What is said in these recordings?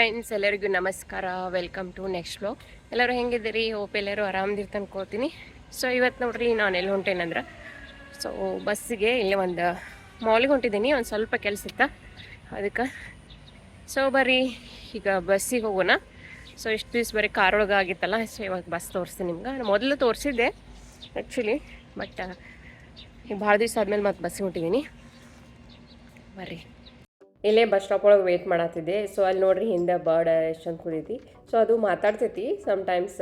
Friends, ಎಲ್ಲರಿಗೂ ನಮಸ್ಕಾರ. Welcome to next vlog. ಎಲ್ಲರೂ ಹೆಂಗಿದ್ದೀರಿ? ಹೋಪ್ ಎಲ್ಲರೂ ಆರಾಮದಿರ್ತ ಅನ್ಕೋತೀನಿ. ಸೊ ಇವತ್ತು ನೋಡ್ರಿ, ನಾನು ಎಲ್ಲಿ ಹೊಂಟೇನಂದ್ರೆ, ಸೊ ಬಸ್ಸಿಗೆ ಇಲ್ಲೇ ಒಂದು ಮಾಲಿಗೆ ಹೊಂಟಿದ್ದೀನಿ. ಒಂದು ಸ್ವಲ್ಪ ಕೆಲಸ ಇತ್ತ ಅದಕ್ಕೆ. ಸೊ ಬರ್ರಿ ಈಗ ಬಸ್ಸಿಗೆ ಹೋಗೋಣ. ಸೊ ಇಷ್ಟು ದಿವ್ಸ ಬರೀ ಕಾರೊಳಗೆ ಆಗಿತ್ತಲ್ಲ, ಸೊ ಇವಾಗ ಬಸ್ ತೋರಿಸ್ತೀನಿ ನಿಮ್ಗೆ. ಮೊದಲು ತೋರಿಸಿದ್ದೆ ಆ್ಯಕ್ಚುಲಿ, ಬಟ್ ಈಗ ಭಾಳ ದಿವಸ ಆದಮೇಲೆ ಮತ್ತೆ ಬಸ್ಸಿಗೆ ಹೊಂಟಿದ್ದೀನಿ. ಬರ್ರಿ, ಇಲ್ಲೇ ಬಸ್ ಸ್ಟಾಪ್ ಒಳಗೆ ವೇಟ್ ಮಾಡತ್ತಿದ್ದೆ. ಸೊ ಅಲ್ಲಿ ನೋಡ್ರಿ, ಹಿಂದೆ ಬರ್ಡ್ ಎಷ್ಟು ಚಂದ ಕುದೈತಿ. ಸೊ ಅದು ಮಾತಾಡ್ತೈತಿ ಸಮ್ಟೈಮ್ಸ್,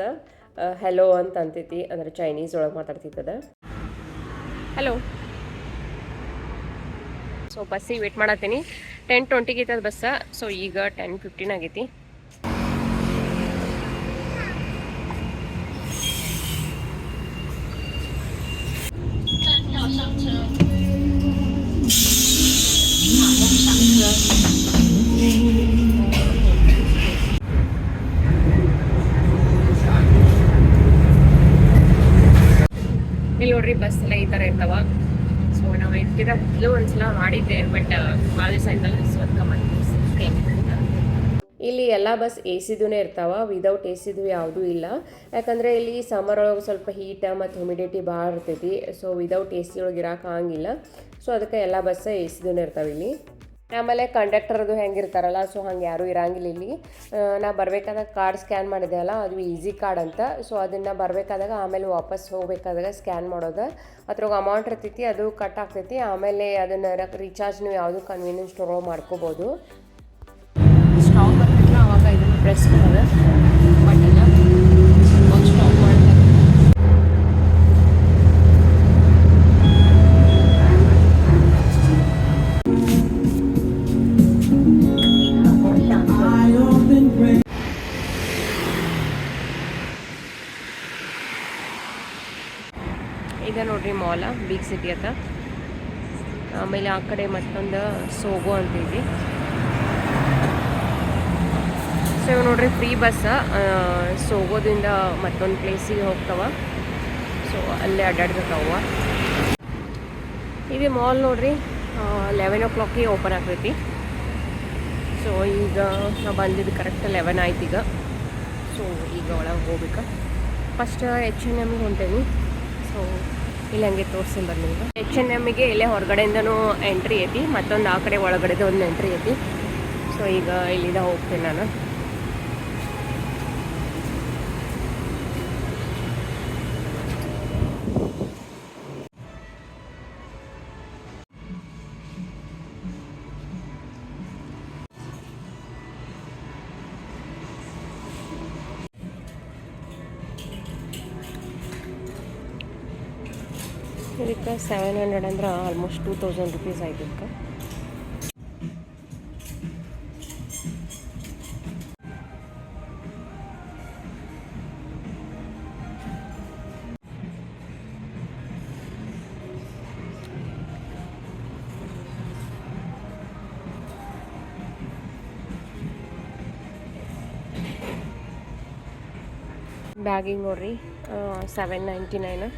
ಹೆಲೋ ಅಂತ ಅಂತೈತಿ, ಅಂದ್ರೆ ಚೈನೀಸ್ ಒಳಗೆ ಮಾತಾಡ್ತಿತ್ತದ. ಹಲೋ. ಸೊ ಬಸ್ಸಿಗೆ ವೇಟ್ ಮಾಡತ್ತೀನಿ. 10:20 ಐತದ ಬಸ್ಸ. ಸೊ ಈಗ 10:15 ಆಗೈತಿ. ಇಲ್ಲಿ ನೋಡ್ರಿ, ಬಸ್ ಎಲ್ಲ ಈ ಥರ ಇರ್ತಾವ. ಸೊ ನಾವು ಇದಕ್ಕಿಂತ ಮೊದಲು ಒಂದ್ಸಲ ಮಾಡಿದ್ದೆ, ಬಟ್ ಭಾಳ ದಿವಸ ಆಯ್ತಲ್ಲ, ಸೊ ಅದಕ್ಕೆ ಮತ್ತೆ ಇಲ್ಲಿ ಎಲ್ಲ ಬಸ್ ಎ ಸಿದೂ ಇರ್ತಾವ, ವಿದೌಟ್ ಎ ಸಿದು ಯಾವುದೂ ಇಲ್ಲ. ಯಾಕಂದರೆ ಇಲ್ಲಿ ಸಮ್ಮರ್ ಒಳಗೆ ಸ್ವಲ್ಪ ಹೀಟ್ ಮತ್ತು ಹ್ಯುಮಿಡಿಟಿ ಭಾಳ ಇರ್ತೈತಿ. ಸೊ ವಿದೌಟ್ ಎ ಸಿ ಒಳಗೆ ಇರೋಕೆ ಆಗಂಗಿಲ್ಲ. ಸೊ ಅದಕ್ಕೆ ಎಲ್ಲ ಬಸ್ ಎ ಸಿದೂ ಇರ್ತಾವೆ ಇಲ್ಲಿ. ಆಮೇಲೆ ಕಂಡಕ್ಟರ್ದು ಹೆಂಗಿರ್ತಾರಲ್ಲ, ಸೊ ಹಂಗೆ ಯಾರೂ ಇರಂಗಿಲ್ಲ ಇಲ್ಲಿ. ನಾ ಬರಬೇಕಾದಾಗ ಕಾರ್ಡ್ ಸ್ಕ್ಯಾನ್ ಮಾಡಿದೆ ಅಲ್ಲ, ಅದು ಈಸಿ ಕಾರ್ಡ್ ಅಂತ. ಸೊ ಅದನ್ನು ಬರಬೇಕಾದಾಗ ಆಮೇಲೆ ವಾಪಸ್ ಹೋಗ್ಬೇಕಾದಾಗ ಸ್ಕ್ಯಾನ್ ಮಾಡೋದು, ಅದ್ರಾಗ ಅಮೌಂಟ್ ಇರ್ತೈತಿ, ಅದು ಕಟ್ ಆಗ್ತೈತಿ. ಆಮೇಲೆ ಅದನ್ನು ರೀಚಾರ್ಜ್ ನೀವು ಯಾವುದು ಕನ್ವೀನಿಯನ್ಸ್ ಸ್ಟೋರ್ ಮಾಡ್ಕೋಬೋದು. ಸ್ಟಾಪ್ ಬರ್ತೈತಿಲ್ಲ, ಅವಾಗ ಇದನ್ನು ಪ್ರೆಸ್ ಮಾಡೋದು ಬಟನ್ನ, ಸ್ಟಾಪ್ ಮಾಡ್ತಾರೆ. ಈಗ ನೋಡ್ರಿ ಮಾಲ, ಬಿಗ್ ಸಿಟಿ ಅಂತ. ಆಮೇಲೆ ಆ ಕಡೆ ಮತ್ತೊಂದು ಸೋಗೋ ಅಂತೈತಿ. ಸೊ ನೋಡ್ರಿ, ಫ್ರೀ ಬಸ್ಸ ಸೋಗೋದಿಂದ ಮತ್ತೊಂದು ಪ್ಲೇಸಿಗೆ ಹೋಗ್ತಾವ. ಸೊ ಅಲ್ಲೇ ಅಡ್ಡಾಡ್ಬೇಕಾವ. ಇದು ಮಾಲ್ ನೋಡ್ರಿ, 11 o'clock ಓಪನ್ ಆಗ್ತೈತಿ. ಸೊ ಈಗ ನಾವು ಬಂದಿದ್ದು ಕರೆಕ್ಟ್ 11 ಆಯ್ತು ಈಗ. ಸೊ ಈಗ ಒಳಗೆ ಹೋಗ್ಬೇಕು. ಫಸ್ಟ್ H&Mಗೆ ಹೊಂಟೇನಿ. ಸೊ ಇಲ್ಲಿ ಹಂಗೆ ತೋರಿಸ್ತೀನಿ ಬರ್ಲಿ. ಈಗ H&Mಗೆ ಇಲ್ಲೇ ಹೊರಗಡೆಯಿಂದನೂ ಎಂಟ್ರಿ ಐತಿ, ಮತ್ತೊಂದು ಆ ಕಡೆ ಒಳಗಡೆದು ಒಂದು ಎಂಟ್ರಿ ಐತಿ. ಸೊ ಈಗ ಇಲ್ಲಿಂದ ಹೋಗ್ತೀನಿ ನಾನು. ಇದಕ್ಕೆ 700 ಅಂದ್ರೆ ಆಲ್ಮೋಸ್ಟ್ 2000 rupees ಆಯ್ತು ಇದಕ್ಕೆ. ಬ್ಯಾಗಿಗೆ ನೋಡ್ರಿ, 799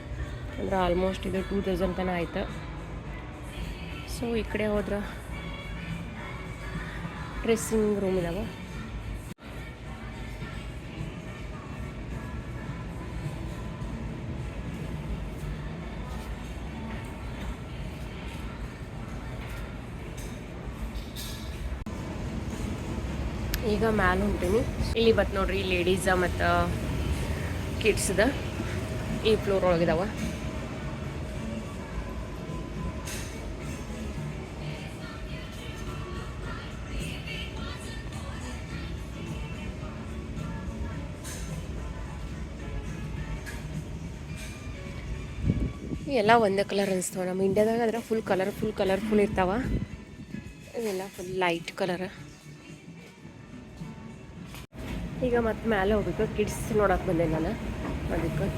ಅಂದ್ರೆ ಆಲ್ಮೋಸ್ಟ್ ಇದು 2000 ತನಕ ಆಯ್ತು. ಸೊ ಈ ಕಡೆ ಹೋದ್ರೆ ಡ್ರೆಸ್ಸಿಂಗ್ ರೂಮ್ ಇದಾವ. ಈಗ ಮ್ಯಾಲೆ ಹೊಂಟೀನಿ. ಇಲ್ಲಿ ಬತ್ ನೋಡ್ರಿ, ಲೇಡೀಸ ಮತ್ತು ಕಿಡ್ಸ್ದ ಈ ಫ್ಲೋರ್ ಒಳಗಿದಾವ. ಎಲ್ಲ ಒಂದೇ ಕಲರ್ ಅನಿಸ್ತಾವೆ. ನಮ್ಮ ಇಂಡಿಯಾದಾಗ ಅದ್ರ ಫುಲ್ ಕಲರ್ಫುಲ್ ಇರ್ತಾವ. ಇದೆಲ್ಲ ಫುಲ್ ಲೈಟ್ ಕಲರ್. ಈಗ ಮತ್ತೆ ಮೇಲೆ ಹೋಗ್ಬೇಕು. ಕಿಡ್ಸ್ ನೋಡಕ್ಕೆ ಬಂದೆ ನಾನು ಅದಕ್ಕೆ.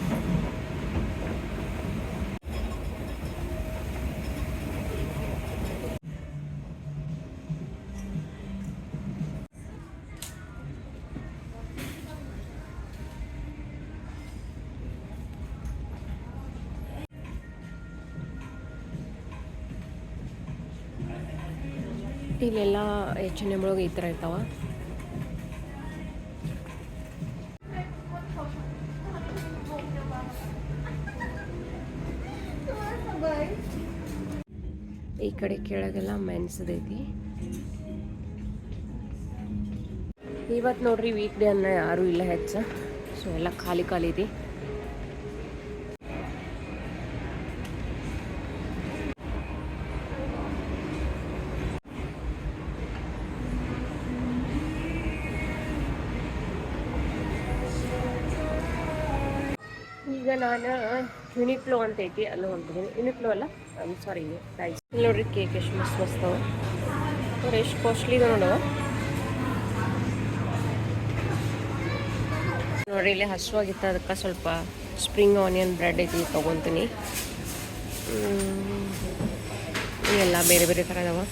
ಇಲ್ಲೆಲ್ಲ H&M ಒಳಗೆ ಈ ಥರ ಇರ್ತಾವೆ. ಈ ಕಡೆ ಕೆಳಗೆಲ್ಲ ಮೆನ್ಸ್ದೈತಿ. ಇವತ್ತು ನೋಡ್ರಿ ವೀಕ್ ಡೇ ಅನ್ನ ಯಾರೂ ಇಲ್ಲ ಹೆಚ್ಚು, ಸೊ ಎಲ್ಲ ಖಾಲಿ ಖಾಲಿ ಐತಿ. ಈಗ ನಾನು ಯುನಿಕ್ಲೋ ಅಂತ ಐತಿ ಅಲ್ಲೂ ಹೊಂಟಿದ್ದೀನಿ. ಯುನಿಕ್ಲೋ ಅಲ್ಲ, ಸಾರಿ ಪ್ರೈಸ್. ಇಲ್ಲಿ ನೋಡ್ರಿ ಕೇಕ್ ಎಷ್ಟು ಮಸ್ತ್ ಮಸ್ತವ, ಅವ್ರು ಎಷ್ಟು ಕಾಸ್ಟ್ಲಿ ಇದೆ ನೋಡುವ. ನೋಡ್ರಿ ಇಲ್ಲಿ ಹಸುವಾಗಿತ್ತು, ಅದಕ್ಕೆ ಸ್ವಲ್ಪ ಸ್ಪ್ರಿಂಗ್ ಆನಿಯನ್ ಬ್ರೆಡ್ ಐತಿ ತೊಗೊತೀನಿ. ಎಲ್ಲ ಬೇರೆ ಬೇರೆ ಥರ ಅದಾವ.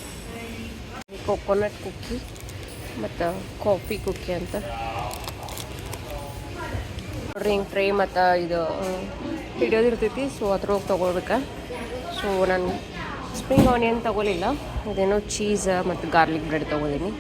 ಕೊಕೊನಟ್ ಕುಕ್ಕಿ ಮತ್ತು ಕಾಫಿ ಕುಕ್ಕಿ ಅಂತ ನೋಡ್ರಿ. ಹಿಂಗೆ ಟ್ರೇ ಮತ್ತು ಇದು ಹಿಡಿಯೋದಿರ್ತೈತಿ, ಸೊ ಅದ್ರೊಳಗೆ ತೊಗೊಳ್ಬೇಕಾ. ಸೊ ನಾನು ಸ್ಪ್ರಿಂಗ್ ಆನಿಯನ್ ತೊಗೊಲಿಲ್ಲ, ಅದೇನೋ ಚೀಸ್ ಮತ್ತು ಗಾರ್ಲಿಕ್ ಬ್ರೆಡ್ ತೊಗೊಳೀನಿ.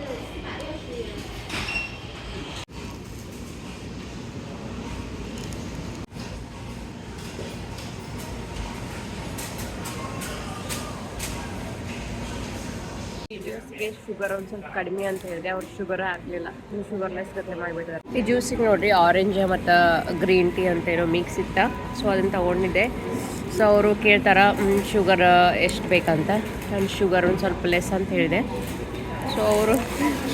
ಜ್ಯೂಸ್ಗೆ ಶುಗರ್ ಒಂದು ಸ್ವಲ್ಪ ಕಡಿಮೆ ಅಂತ ಹೇಳಿದೆ, ಅವ್ರು ಶುಗರ್ ಆಗಲಿಲ್ಲ, ಶುಗರ್ಲೆಸ್ ಗತೆ ಮಾಡಿಬಿಟ್ಟಿದ್ದಾರೆ. ಈ ಜ್ಯೂಸಿಗೆ ನೋಡಿರಿ ಆರೆಂಜ್ ಮತ್ತು ಗ್ರೀನ್ ಟೀ ಅಂತ ಏನೋ ಮಿಕ್ಸ್ ಇತ್ತ, ಸೊ ಅದನ್ನು ತೊಗೊಂಡಿದ್ದೆ. ಸೊ ಅವರು ಕೇಳ್ತಾರೆ ಶುಗರ್ ಎಷ್ಟು ಬೇಕಂತ. ನಾನು ಶುಗರ್ ಒಂದು ಸ್ವಲ್ಪ ಲೆಸ್ ಅಂತ ಹೇಳಿದೆ. ಸೊ ಅವರು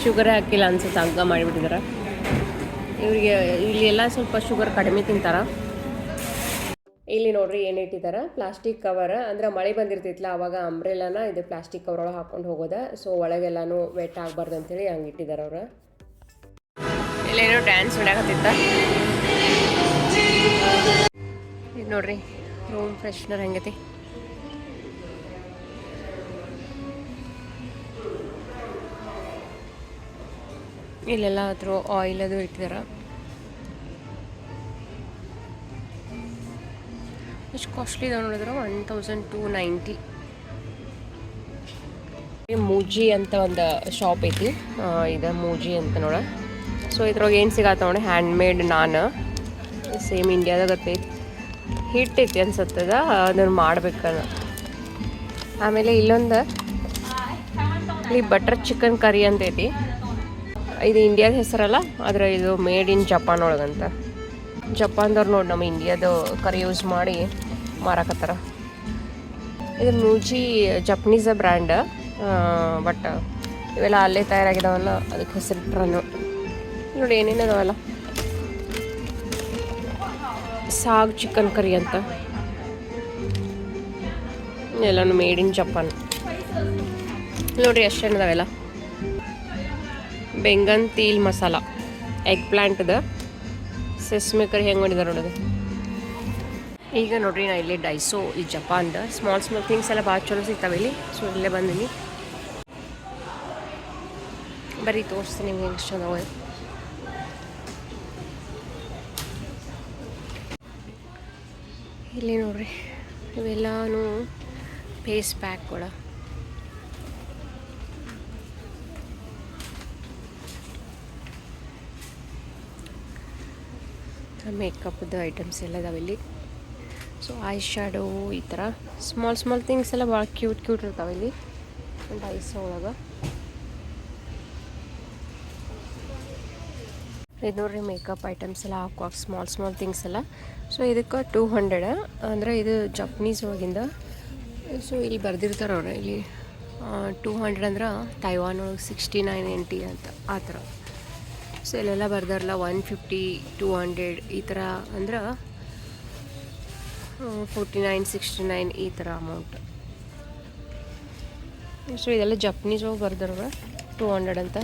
ಶುಗರೇ ಹಾಕಿಲ್ಲ ಅನ್ಸುತ್ತೆ, ಹಗ್ಗ ಮಾಡಿಬಿಟ್ಟಿದ್ದಾರೆ. ಇವರಿಗೆ ಇಲ್ಲಿ ಎಲ್ಲ ಸ್ವಲ್ಪ ಶುಗರ್ ಕಡಿಮೆ ತಿಂತಾರೆ. ಇಲ್ಲಿ ನೋಡ್ರಿ ಏನು ಇಟ್ಟಿದ್ದಾರೆ, ಪ್ಲಾಸ್ಟಿಕ್ ಕವರ್. ಅಂದ್ರೆ ಮಳೆ ಬಂದಿರ್ತೈತಲ್ಲ ಅವಾಗ ಅಂಬ್ರೆಲಾನ ಇದು ಪ್ಲಾಸ್ಟಿಕ್ ಕವರ್ ಒಳಗೆ ಹಾಕೊಂಡು ಹೋಗೋದ. ಸೊ ಒಳಗೆಲ್ಲಾನು ವೆಟ್ ಆಗಬಾರ್ದು ಅಂತೇಳಿ ಹಂಗೆ ಇಟ್ಟಿದ್ದಾರೆ ಅವರು. ಇಲ್ಲೇನೋ ಡ್ಯಾನ್ಸ್ ಹೊಡ್ಯಾಕತ್ತಿತ್ತ. ಇದು ನೋಡ್ರಿ ರೂಮ್ ಫ್ರೆಶ್ನರ್ ಹೆಂಗೈತಿ. ಇಲ್ಲೆಲ್ಲ ಅದ್ರ ಆಯಿಲ್ ಅದು ಇಟ್ಟಿದ್ದಾರೆ. ಎಷ್ಟು ಕಾಸ್ಟ್ಲಿ ಇದಾವೆ ನೋಡಿದ್ರೆ 1290. ಮೂಜಿ ಅಂತ ಒಂದು ಶಾಪ್ ಐತಿ, ಇದು ಮೂಜಿ ಅಂತ ನೋಡ. ಸೊ ಇದ್ರೊಳಗೆ ಏನು ಸಿಗತ್ತ ನೋಡಿ, ಹ್ಯಾಂಡ್ ಮೇಡ್ ನಾನ್ ಸೇಮ್ ಇಂಡಿಯಾದಾಗ ಐತಿ. ಹಿಟ್ಟೈತಿ ಅನ್ಸತ್ತದ, ಅದನ್ನು ಮಾಡ್ಬೇಕಲ್ಲ. ಆಮೇಲೆ ಇಲ್ಲೊಂದು ಇಲ್ಲಿ ಬಟರ್ ಚಿಕನ್ ಕರಿ ಅಂತೈತಿ. ಇದು ಇಂಡಿಯಾದ ಹೆಸರಲ್ಲ, ಆದರೆ ಇದು ಮೇಡ್ ಇನ್ ಜಪಾನ್ ಒಳಗಂತ. ಜಪಾನ್ದವ್ರು ನೋಡಿ ನಮ್ಮ ಇಂಡಿಯಾದ ಕರಿ ಯೂಸ್ ಮಾಡಿ ಮಾರಾಕತ್ತಾರ. ಇದು ಮೂಜಿ ಜಪನೀಸ ಬ್ರ್ಯಾಂಡ್, ಬಟ್ ಇವೆಲ್ಲ ಅಲ್ಲೇ ತಯಾರಾಗಿದ್ದಾವಲ್ಲ, ಅದಕ್ಕೆ ಹೆಸರಿಟ್ರ ನೋಡಿ. ಏನೇನು ಅದಾವಲ್ಲ, ಸಾಗ್ ಚಿಕನ್ ಕರಿ ಅಂತ, ಎಲ್ಲನೂ ಮೇಡ್ ಇನ್ ಜಪಾನ್. ನೋಡಿರಿ ಅಷ್ಟೇನದಾವೆಲ್ಲ. ಬೆಂಗನ್ ತೀಲ್ ಮಸಾಲ, ಎಗ್ ಪ್ಲಾಂಟ್ದ ಸೆಸ್ಮೆ ಕರಿ ಹೆಂಗೆ ಮಾಡಿದಾರೆ ನೋಡೋದು. ಈಗ ನೋಡ್ರಿ ನಾ ಇಲ್ಲಿ ಡೈಸೋ ಈ ಜಪಾನ್ದ ಸ್ಮಾಲ್ ಥಿಂಗ್ಸ್ ಎಲ್ಲ ಭಾಳ ಚಲೋ ಸಿಗ್ತಾವೆ ಇಲ್ಲಿ. ಸೊ ಇಲ್ಲೇ ಬಂದೀನಿ, ಬರೀ ತೋರಿಸ್ತೀನಿ ನಿಮ್ಗೆ ಹೆಂಗೆ ಚಂದ. ಇಲ್ಲಿ ನೋಡ್ರಿ ಇವೆಲ್ಲನೂ ಫೇಸ್ ಪ್ಯಾಕ್ಗಳು. ಮೇಕಪ್ದು ಐಟಮ್ಸ್ ಎಲ್ಲ ಇದಾವೆ ಇಲ್ಲಿ. ಸೊ ಐ ಶ್ಯಾಡೋ ಈ ಥರ ಸ್ಮಾಲ್ ಥಿಂಗ್ಸ್ ಎಲ್ಲ ಭಾಳ ಕ್ಯೂಟ್ ಇರ್ತಾವೆ ಇಲ್ಲಿ ಡೈಸೋ ಒಳಗೆ. ಇದು ನೋಡ್ರಿ ಮೇಕಪ್ ಐಟಮ್ಸ್ ಎಲ್ಲ ಹಾಕುವಾಗ ಸ್ಮಾಲ್ ಥಿಂಗ್ಸ್ ಎಲ್ಲ. ಸೊ ಇದಕ್ಕೆ 200, ಅಂದರೆ ಇದು ಜಪನೀಸ್ ಒಳಗಿಂದ. ಸೊ ಇಲ್ಲಿ ಬರ್ದಿರ್ತಾರೆ ಅವ್ರು ಇಲ್ಲಿ 200 ಅಂದ್ರೆ ತೈವಾನ್ ಒಳಗೆ 6980 ಅಂತ ಆ ಥರ. ಸೊ ಇಲ್ಲೆಲ್ಲ ಬರ್ದಾರಲ್ಲ 150, 200 ಈ ಥರ ಅಂದ್ರೆ 49, 69 ಈ ಥರ ಅಮೌಂಟ್. ಸೊ ಇದೆಲ್ಲ ಜಪನೀಸ್ ಒಳಗೆ ಬರ್ದಾರ 200 ಅಂತ.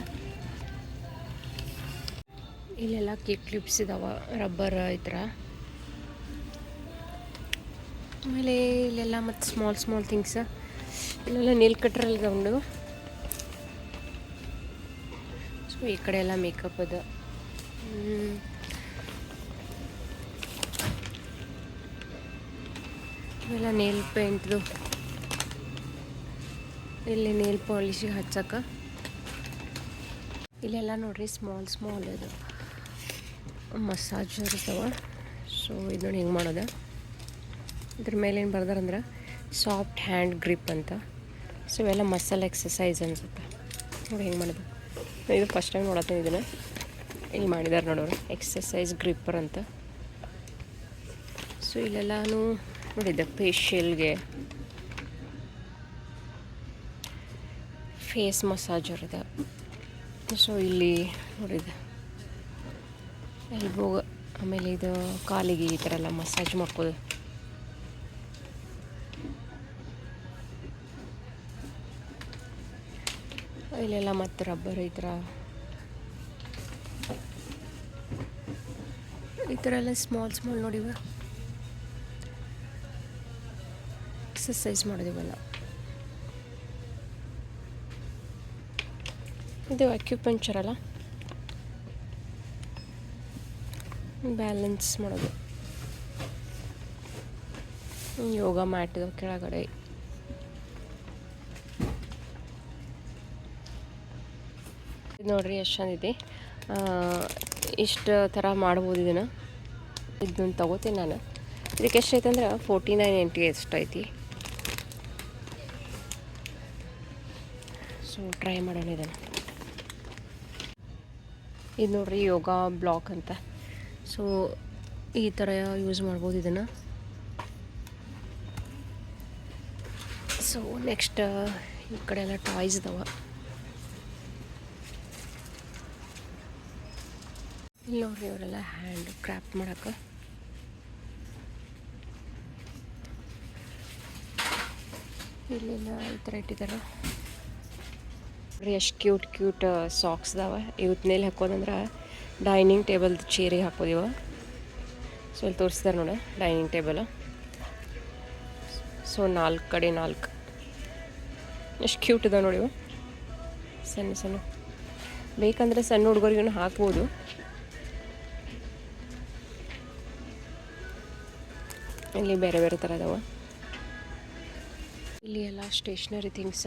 ಇಲ್ಲೆಲ್ಲ ಕ್ಲಿಪ್ಸ್ ಇದಾವೆ, ರಬ್ಬರ್ ಈ ಥರ. ಆಮೇಲೆ ಇಲ್ಲೆಲ್ಲ ಮತ್ತು ಸ್ಮಾಲ್ ಥಿಂಗ್ಸ್. ಇಲ್ಲೆಲ್ಲ ನೀಲ್ ಕಟ್ರಲ್ಲಿ ಇದಾವೆ. ಸೊ ಈ ಕಡೆ ಎಲ್ಲ ಮೇಕಪ್ ಅದ. ಇವೆಲ್ಲ ನೇಲ್ ಪೇಂಟ್ದು, ಇಲ್ಲಿ ನೇಲ್ ಪಾಲಿಶಿಗೆ ಹಚ್ಚಕ್ಕೆ. ಇಲ್ಲೆಲ್ಲ ನೋಡ್ರಿ ಸ್ಮಾಲ್ ಇದು ಮಸಾಜರ್ ಇರ್ತಾವ. ಸೊ ಇದು ನೋಡಿ ಹೆಂಗೆ ಮಾಡೋದು. ಇದ್ರ ಮೇಲೆ ಏನು ಬರ್ದಾರಂದ್ರೆ ಸಾಫ್ಟ್ ಹ್ಯಾಂಡ್ ಗ್ರಿಪ್ ಅಂತ. ಸೊ ಇವೆಲ್ಲ ಮಸಲ್ ಎಕ್ಸಸೈಸ್ ಅನ್ಸುತ್ತೆ. ನೋಡಿ ಹೆಂಗೆ ಮಾಡೋದು. ಇದು ಫಸ್ಟ್ ಟೈಮ್ ನೋಡತ್ತೀನಿ ಇದನ್ನು. ಇಲ್ಲಿ ಮಾಡಿದ್ದಾರೆ ನೋಡೋರು, ಎಕ್ಸಸೈಸ್ ಗ್ರಿಪ್ಪರ್ ಅಂತ. ಸೊ ಇಲ್ಲೆಲ್ಲನೂ ನೋಡಿದ್ದೆ ಫೇಶಿಯಲ್ಗೆ, ಫೇಸ್ ಮಸಾಜರ್ ಇದೆ. ಸೊ ಇಲ್ಲಿ ನೋಡಿದ್ದೆ ಎಲ್ಬೋಗ, ಆಮೇಲೆ ಇದು ಕಾಲಿಗೆ ಈ ಥರ ಎಲ್ಲ ಮಸಾಜ್ ಮಾಡ್ಕೋದು. ಇಲ್ಲೆಲ್ಲ ಮತ್ತು ರಬ್ಬರ್ ಈ ಥರ ಎಲ್ಲ ಸ್ಮಾಲ್ ನೋಡಿವ ಎಕ್ಸಸೈಸ್ ಮಾಡೋದಿವಲ್ಲ. ಇದು ಅಕ್ಯುಪಂಕ್ಚರ್ ಅಲ್ಲ, ಬ್ಯಾಲೆನ್ಸ್ ಮಾಡೋದು. ಯೋಗ ಮ್ಯಾಟ್ ಕೆಳಗಡೆ. ನೋಡ್ರಿ ಎಷ್ಟು ಚಂದಿದೆ. ಇಷ್ಟು ಥರ ಮಾಡ್ಬೋದು ಇದನ್ನು. ಇದನ್ನು ತೊಗೋತೀನಿ ನಾನು. ಇದಕ್ಕೆ ಎಷ್ಟೈತೆ ಅಂದ್ರೆ $49.90 ಎಷ್ಟೈತಿ. ಸೊ ಟ್ರೈ ಮಾಡೋಣ ಇದನ್ನು. ಇದು ನೋಡ್ರಿ ಯೋಗ ಬ್ಲಾಕ್ ಅಂತ. ಸೊ ಈ ಥರ ಯೂಸ್ ಮಾಡ್ಬೋದು ಇದನ್ನು. ಸೊ ನೆಕ್ಸ್ಟ್ ಈ ಕಡೆ ಎಲ್ಲ ಟಾಯ್ಸ್ ಇದಾವೆ. ಇಲ್ಲಿ ನೋಡ್ರಿ ಅವರೆಲ್ಲ ಹ್ಯಾಂಡ್ ಕ್ರಾಫ್ಟ್ ಮಾಡೋಕೆ. ಇಲ್ಲೆಲ್ಲ ಈ ಥರ ಇಟ್ಟಿದ್ದಾರೆ ನೋಡ್ರಿ. ಎಷ್ಟು ಕ್ಯೂಟ್ ಸಾಕ್ಸ್ ಇದಾವೆ. ಇವತ್ತು ಮೇಲೆ ಹಾಕೋದಂದ್ರೆ ಡೈನಿಂಗ್ ಟೇಬಲ್ ಚೇರಿಗೆ ಹಾಕೋದಿವ. ಸೊ ಇಲ್ಲಿ ತೋರಿಸ್ತಾರೆ ನೋಡಿ ಡೈನಿಂಗ್ ಟೇಬಲ್. ಸೊ 4 ಕಡೆ 4 ಎಷ್ಟು ಕ್ಯೂಟ್ ಇದಾವೆ ನೋಡಿ. ಸಣ್ಣ ಬೇಕಂದರೆ ಸಣ್ಣ ಹುಡುಗರಿಗೂ ಹಾಕ್ಬೋದು. ಇಲ್ಲಿ ಬೇರೆ ಬೇರೆ ಥರ ಅದಾವ. ಇಲ್ಲಿ ಎಲ್ಲ ಸ್ಟೇಷ್ನರಿ ಥಿಂಗ್ಸ.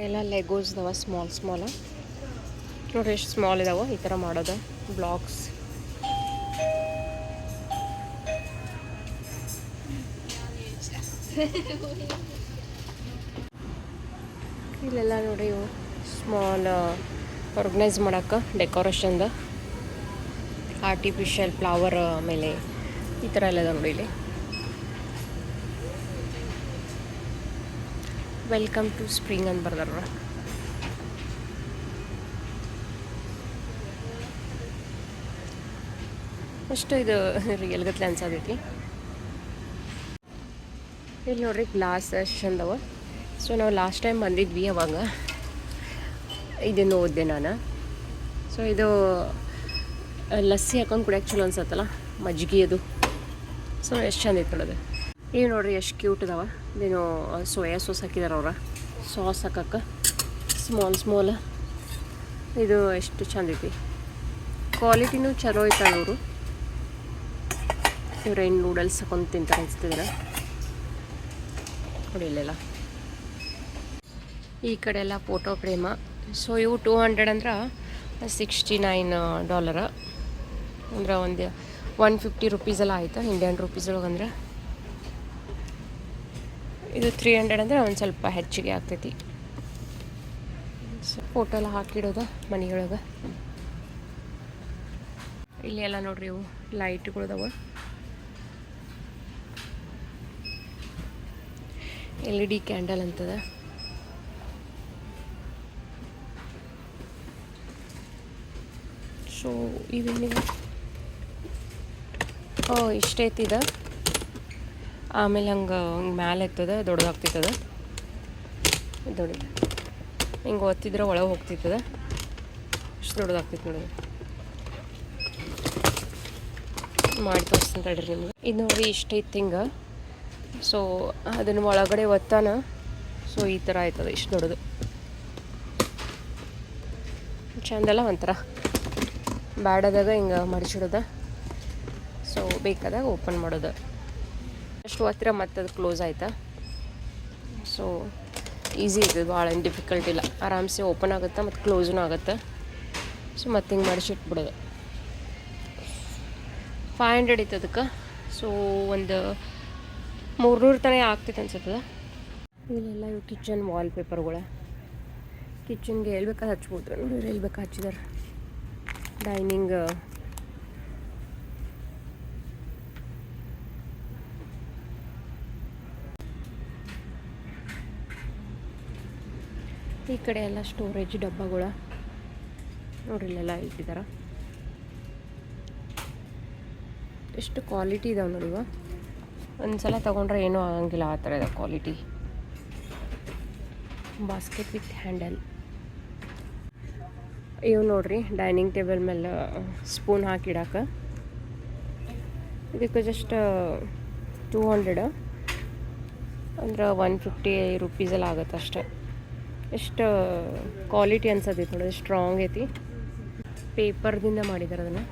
ಎಲ್ಲ ಲೆಗೋಸ್ ಇದಾವೆ ಸ್ಮಾಲ್ ನೋಡ್ರಿ ಎಷ್ಟು ಸ್ಮಾಲ್ ಇದಾವೆ. ಈ ಥರ ಮಾಡೋದು ಬ್ಲಾಕ್ಸ್. ಇಲ್ಲೆಲ್ಲ ನೋಡಿ ಸ್ಮಾಲ್ ಆರ್ಗನೈಸ್ ಮಾಡೋಕ್ಕೆ ಡೆಕೋರೇಷನ್ದು ಆರ್ಟಿಫಿಷಿಯಲ್ ಫ್ಲವರ್ ಮೇಲೆ ಈ ಥರ ಎಲ್ಲ ನೋಡಿ. ಇಲ್ಲಿ ವೆಲ್ಕಮ್ ಟು ಸ್ಪ್ರಿಂಗ್ ಅಂತ ಬರ್ದಾರ. ಅಷ್ಟು ಇದು ರಿಯಲ್ ಗತ್ಲೆ ಅನ್ಸತೈತಿ. ಇಲ್ಲಿ ನೋಡ್ರಿ ಗ್ಲಾಸ್ ಚಂದವ. ಸೊ ನಾವು ಲಾಸ್ಟ್ ಟೈಮ್ ಬಂದಿದ್ವಿ ಅವಾಗ ಇದನ್ನು ಓದಿದೆ ನಾನು. ಸೊ ಇದು ಲಸ್ಸಿ ಹಾಕೊಂಡು ಕುಡಿಯೋಕೆ ಚಲೋ ಅನ್ಸತ್ತಲ್ಲ, ಮಜ್ಜಿಗೆ ಅದು. ಸೊ ಎಷ್ಟು ಚಂದ ಇತ್ತು ನೋಡೋದು. ಈಗ ನೋಡ್ರಿ ಎಷ್ಟು ಕ್ಯೂಟ್ ಇದಾವ. ಇದೇನು ಸೋಯಾ ಸಾಸ್ ಹಾಕಿದಾರೆ ಅವ್ರ. ಸಾಸ್ ಹಾಕಕ್ಕೆ ಸ್ಮಾಲ್ ಇದು ಎಷ್ಟು ಚಂದ ಐತಿ. ಕ್ವಾಲಿಟಿನೂ ಚಲೋ ಐತಲ್ಲ. ಅವರು ಇವ್ರೇನು ನೂಡಲ್ಸ್ ಹಾಕೊಂಡು ತಿಂತಾರೆ ಅನಿಸ್ತಿದ್ದಾರೆ ನೋಡಿ. ಇಲ್ಲೆಲ್ಲ ಈ ಕಡೆ ಎಲ್ಲ ಫೋಟೋ ಫ್ರೇಮ. ಸೊ ಇವು $200 ಅಂದ್ರೆ $69 ಅಂದ್ರೆ ಒಂದು $150 ಎಲ್ಲ ಆಯಿತು ಇಂಡಿಯನ್ ರುಪೀಸ್ ಒಳಗೆ. ಅಂದ್ರೆ ಇದು $300 ಅಂದರೆ ಒಂದು ಸ್ವಲ್ಪ ಹೆಚ್ಚಿಗೆ ಆಗ್ತೈತಿ. ಸೊ ಫೋಟೋ ಎಲ್ಲ ಹಾಕಿಡೋದು ಮನೆಯೊಳಗೆ. ಇಲ್ಲಿ ಎಲ್ಲ ನೋಡ್ರಿ ಇವು ಲೈಟ್ಗಳದಾವ. LED ಕ್ಯಾಂಡಲ್ ಅಂತದ. ಸೊ ಇವೇನಿದೆ ಇಷ್ಟೈತಿದ ಆಮೇಲೆ ಹಂಗೆ ಮ್ಯಾಲೆ ಎತ್ತದ ದೊಡ್ಡದಾಗ್ತಿತ್ತದ ದೊಡ್ಡ ಹಿಂಗೆ ಒತ್ತಿದ್ರೆ ಒಳಗೆ ಹೋಗ್ತಿತ್ತದ ಅಷ್ಟು ದೊಡ್ಡದಾಗ್ತಿತ್ತು ನೋಡಿ. ಮಾಡಿ ತೋರಿಸ್ತೀನಿ ತಡ್ರಿ ನಿಮ್ಗೆ. ಇದು ನೋಡಿ ಇಷ್ಟ ಇತ್ತು ಹಿಂಗೆ. ಸೊ ಅದನ್ನು ಒಳಗಡೆ ಒತ್ತಾನ ಸೊ ಈ ಥರ ಆಯ್ತದ ಇಷ್ಟು ದೊಡ್ಡದು ಚಂದಲ್ಲ ಒಂಥರ. ಬ್ಯಾಡದಾಗ ಹಿಂಗೆ ಮಡಿಚಿಡೋದ. ಸೊ ಬೇಕಾದಾಗ ಓಪನ್ ಮಾಡೋದು ಅಷ್ಟು ಹತ್ತಿರ ಮತ್ತು ಅದು ಕ್ಲೋಸ್ ಆಯ್ತಾ. ಸೊ ಈಸಿ ಇದೆ, ಭಾಳ ಏನು ಡಿಫಿಕಲ್ಟ್ ಇಲ್ಲ. ಆರಾಮ್ಸೆ ಓಪನ್ ಆಗುತ್ತೆ ಮತ್ತು ಕ್ಲೋಸ್ನೂ ಆಗುತ್ತೆ. ಸೊ ಮತ್ತೆ ಹಿಂಗೆ ಮಡಿಸಿಟ್ಬಿಡೋದು. 500 ಇತ್ತು ಅದಕ್ಕೆ. ಸೊ ಒಂದು 300 ತನಕ ಆಗ್ತೈತೆ ಅನ್ಸುತ್ತದೆ. ಇಲ್ಲೆಲ್ಲ ಇವು ಕಿಚನ್ ವಾಲ್ ಪೇಪರ್ಗಳು. ಕಿಚನ್ಗೆ ಎಲ್ಲಿ ಬೇಕಾದ್ರೆ ಹಚ್ಬೋದು ನೋಡಿ, ಎಲ್ಲಿ ಬೇಕಾ ಹಚ್ಚಿದಾರೆ. ಡೈನಿಂಗ್ ಈ ಕಡೆ ಎಲ್ಲ ಸ್ಟೋರೇಜ್ ಡಬ್ಬಗಳು ನೋಡ್ರಿ, ಇಲ್ಲೆಲ್ಲ ಇಟ್ಟಿದ್ದಾರೆ. ಎಷ್ಟು ಕ್ವಾಲಿಟಿ ಇದಾವೆ ನೋಡಿ. ಒಂದು ಸಲ ತೊಗೊಂಡ್ರೆ ಏನೂ ಆಗಂಗಿಲ್ಲ, ಆ ಥರ ಇದೆ ಕ್ವಾಲಿಟಿ. Basket with handle. ಇವು ನೋಡ್ರಿ, ಡೈನಿಂಗ್ ಟೇಬಲ್ ಮೇಲೆ ಸ್ಪೂನ್ ಹಾಕಿಡಾಕ. ಇದಕ್ಕೆ ಜಸ್ಟ್ 200 ಅಂದ್ರೆ 150 ರೂಪೀಸಲ್ಲಿ ಆಗುತ್ತೆ ಅಷ್ಟೆ. ಎಷ್ಟು ಕ್ವಾಲಿಟಿ ಅನ್ಸತ್ತೈತಿ ನೋಡಿ, ಸ್ಟ್ರಾಂಗ್ ಐತಿ. ಪೇಪರ್ದಿಂದ ಮಾಡಿದ್ದಾರೆ ಅದನ್ನು.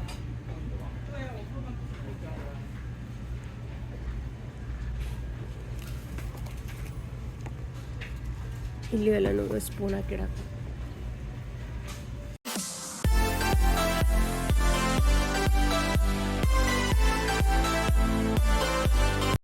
ಇಲ್ಲಿ ಎಲ್ಲ ನೋಡಿ ಸ್ಪೂನ್ ಹಾಕಿಡಾಕ.